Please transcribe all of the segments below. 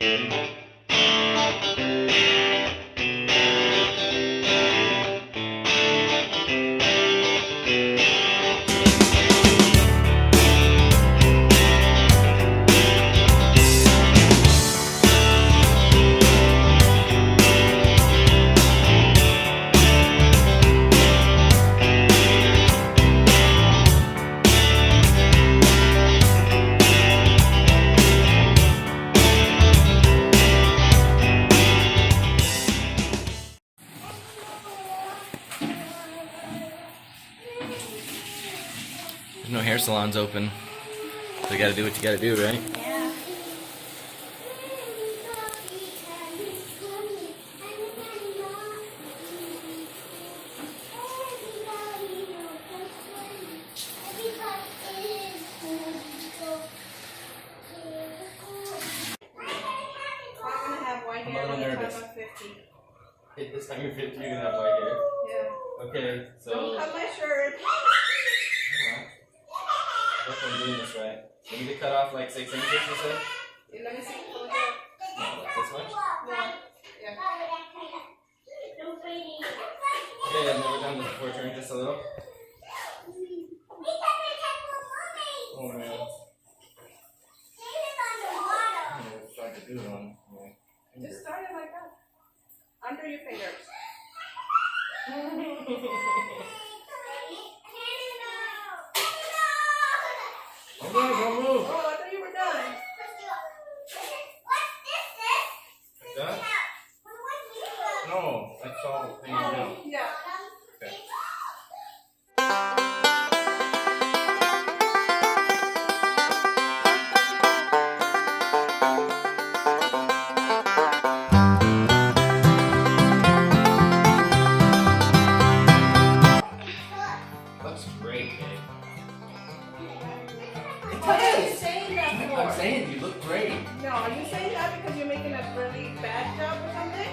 There's no hair salons open, so you gotta do what you gotta do, right? Yeah. I'm gonna have white hair by the time I'm 50. This time you're 50, you're gonna have white hair. Yeah. Okay, so. Don't cut my shirt. I hope I'm doing this right. You need to cut off like 6 inches, you said? Yeah, let me see. No, like this much? Yeah. Yeah. Okay, I've never done this before. Turn just a little. Oh man. I'm gonna try to do it on my finger. Just start it like that. Under your fingers. Okay, don't move. Oh, I thought you were done. Done? No, that's all the thing I know. Yeah. Okay. Looks great, babe. What are you saying that for? I'm saying you look great. No, are you saying that because you're making a really bad job or something?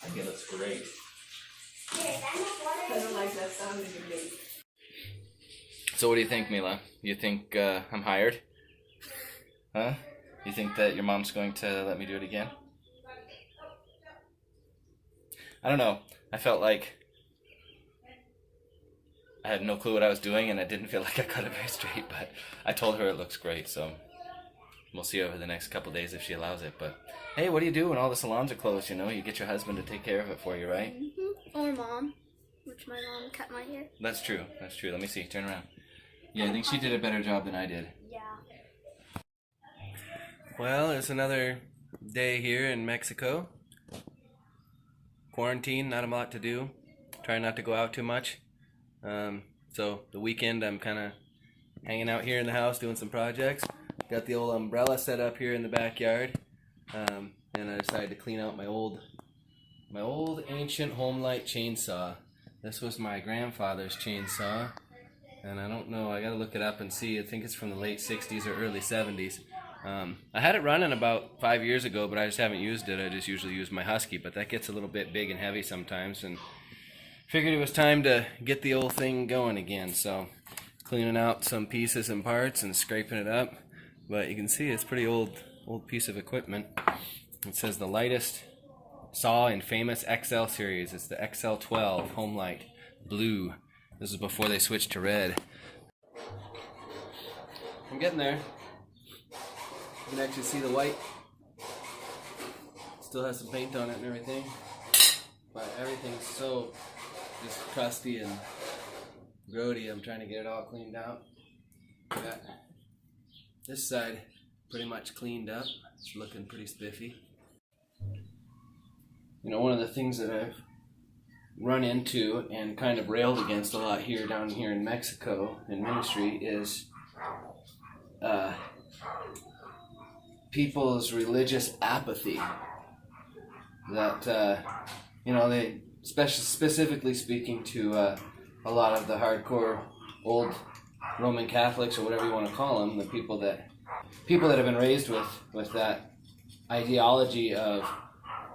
I think it looks great. I don't like that sound that you made. So what do you think, Mila? You think I'm hired? Huh? You think that your mom's going to let me do it again? I don't know. I felt like I had no clue what I was doing, and I didn't feel like I cut it very straight, but I told her it looks great, so we'll see over the next couple days if she allows it. But hey, what do you do when all the salons are closed, you know? You get your husband to take care of it for you, right? Mm-hmm. Or mom, which my mom cut my hair. That's true. That's true. Let me see. Turn around. Yeah, I think she did a better job than I did. Yeah. Well, it's another day here in Mexico. Quarantine, not a lot to do. Trying not to go out too much. So the weekend I'm kind of hanging out here in the house doing some projects. Got the old umbrella set up here in the backyard. And I decided to clean out my old ancient home light chainsaw. This was my grandfather's chainsaw. And I don't know, I gotta look it up and see. I think it's from the late 60s or early 70s. I had it running about 5 years ago, but I just haven't used it. I just usually use my Husky, but that gets a little bit big and heavy sometimes, and figured it was time to get the old thing going again. So cleaning out some pieces and parts and scraping it up. But you can see it's pretty old piece of equipment. It says the lightest saw in famous XL series. It's the XL12 Home Light Blue. This is before they switched to red. I'm getting there. You can actually see the white. Still has some paint on it and everything. But everything's so just crusty and grody. I'm trying to get it all cleaned out. Got This side pretty much cleaned up. It's looking pretty spiffy. You know, one of the things that I've run into and kind of railed against a lot down here in Mexico in ministry is people's religious apathy. That you know, they specifically speaking to a lot of the hardcore old Roman Catholics, or whatever you want to call them, the people that have been raised with that ideology of,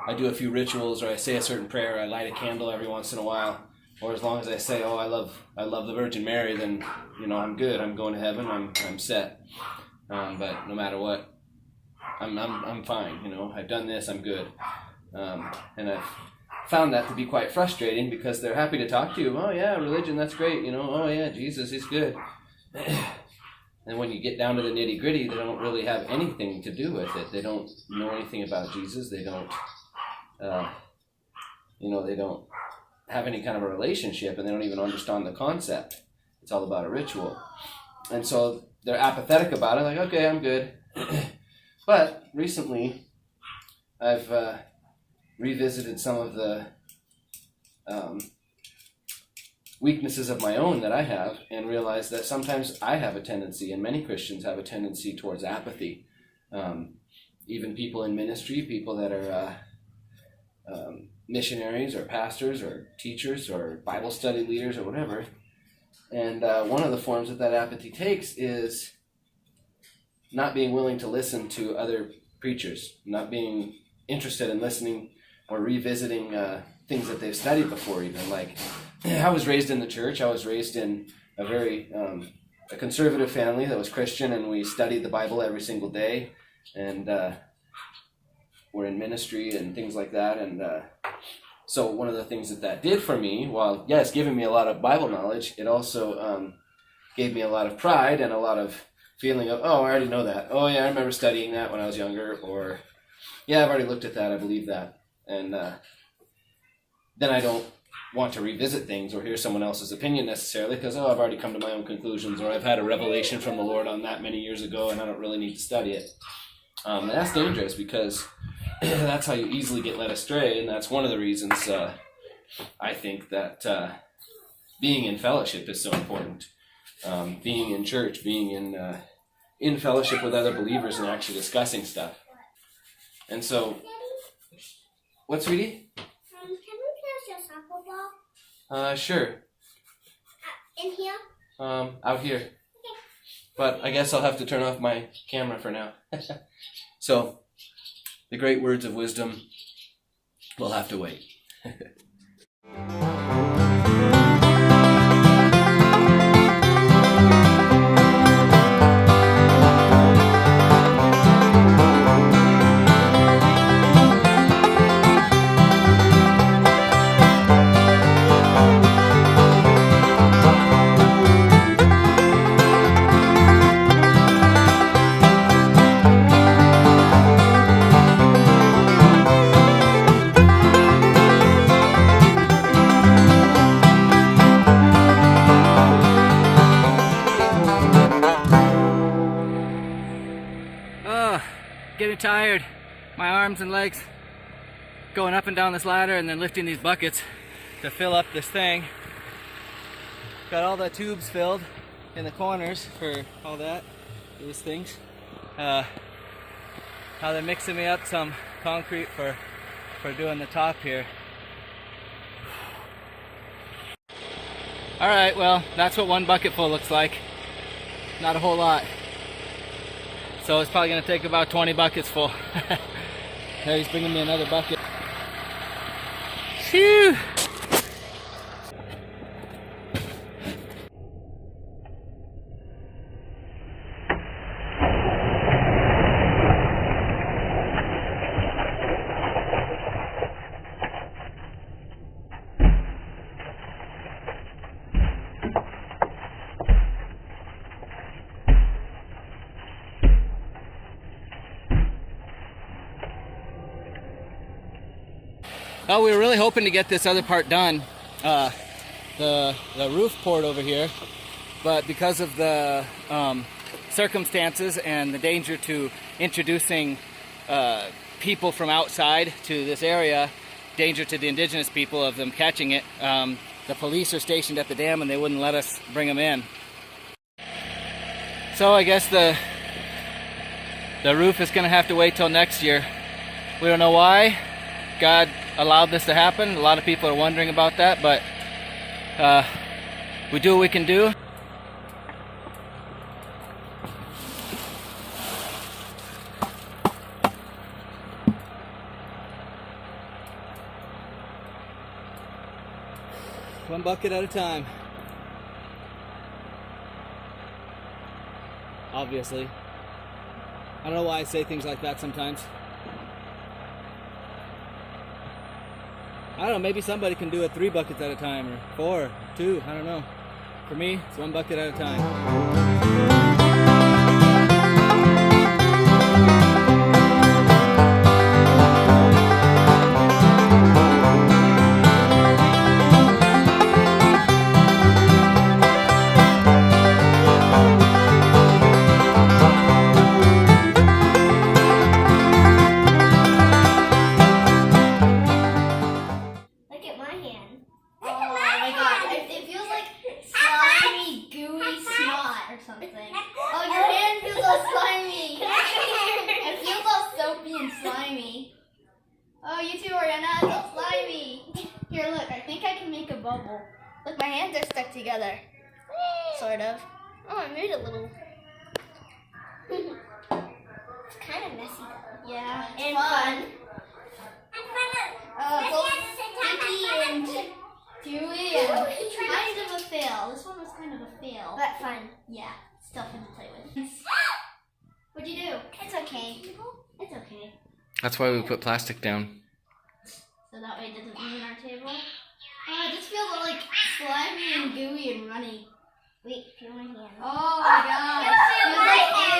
I do a few rituals, or I say a certain prayer, or I light a candle every once in a while, or as long as I say, oh, I love the Virgin Mary, then, you know, I'm good. I'm going to heaven. I'm set. But no matter what, I'm fine. You know, I've done this. I'm good. And I've found that to be quite frustrating, because they're happy to talk to you. Oh yeah, religion, that's great. You know, oh yeah, Jesus is good. And when you get down to the nitty gritty, they don't really have anything to do with it. They don't know anything about Jesus. They don't, they don't have any kind of a relationship, and they don't even understand the concept. It's all about a ritual. And so they're apathetic about it, like, okay, I'm good. But recently, I've revisited some of the weaknesses of my own that I have, and realized that sometimes I have a tendency, and many Christians have a tendency towards apathy. Even people in ministry, people that are missionaries or pastors or teachers or Bible study leaders or whatever. And one of the forms that apathy takes is not being willing to listen to other preachers, not being interested in listening or revisiting things that they've studied before. Even like, I was raised in the church. I was raised in a very a conservative family that was Christian, and we studied the Bible every single day, and we're in ministry and things like that. And so one of the things that did for me, while yes, giving me a lot of Bible knowledge, it also gave me a lot of pride and a lot of feeling of, oh, I already know that. Oh yeah, I remember studying that when I was younger. Or yeah, I've already looked at that. I believe that. And then I don't want to revisit things or hear someone else's opinion necessarily, because, oh, I've already come to my own conclusions, or I've had a revelation from the Lord on that many years ago, and I don't really need to study it. And that's dangerous, because that's how you easily get led astray, and that's one of the reasons I think that being in fellowship is so important. Being in church, being in fellowship with other believers and actually discussing stuff. And so, what, sweetie? Can we play your soccer ball? Sure. In here? Out here. Okay. But I guess I'll have to turn off my camera for now. So, the great words of wisdom will have to wait. Getting tired, my arms and legs going up and down this ladder, and then lifting these buckets to fill up this thing. Got all the tubes filled in the corners for all that, these things. Now they're mixing me up some concrete for doing the top here. Alright, well, that's what one bucket full looks like. Not a whole lot. So it's probably going to take about 20 buckets full. There, he's bringing me another bucket. Phew! Oh, we were really hoping to get this other part done, the roof poured over here, but because of the some circumstances and the danger to introducing people from outside to this area, danger to the indigenous people of them catching it, the police are stationed at the dam and they wouldn't let us bring them in. So I guess the roof is going to have to wait till next year. We don't know why God allowed this to happen. A lot of people are wondering about that, but we do what we can do. One bucket at a time. Obviously. I don't know why I say things like that sometimes. I don't know, maybe somebody can do it 3 buckets at a time, or 4, 2, I don't know. For me, it's 1 bucket at a time. Oh, your hand feels all slimy. It feels all soapy and slimy. Oh, you too, Ariana. It's all slimy. Here, look. I think I can make a bubble. Look, my hands are stuck together. Sort of. Oh, I made a little. It's kind of messy, though. Yeah. And fun. It's all sticky and dewy and kind of a fail. This one was kind of a fail. But fun. Yeah. Still fun to play with. What'd you do? It's okay. It's okay. That's why we put plastic down. So that way it doesn't ruin our table. It just feels like slimy and gooey and runny. Wait, feel my hand. Oh my gosh. It feels like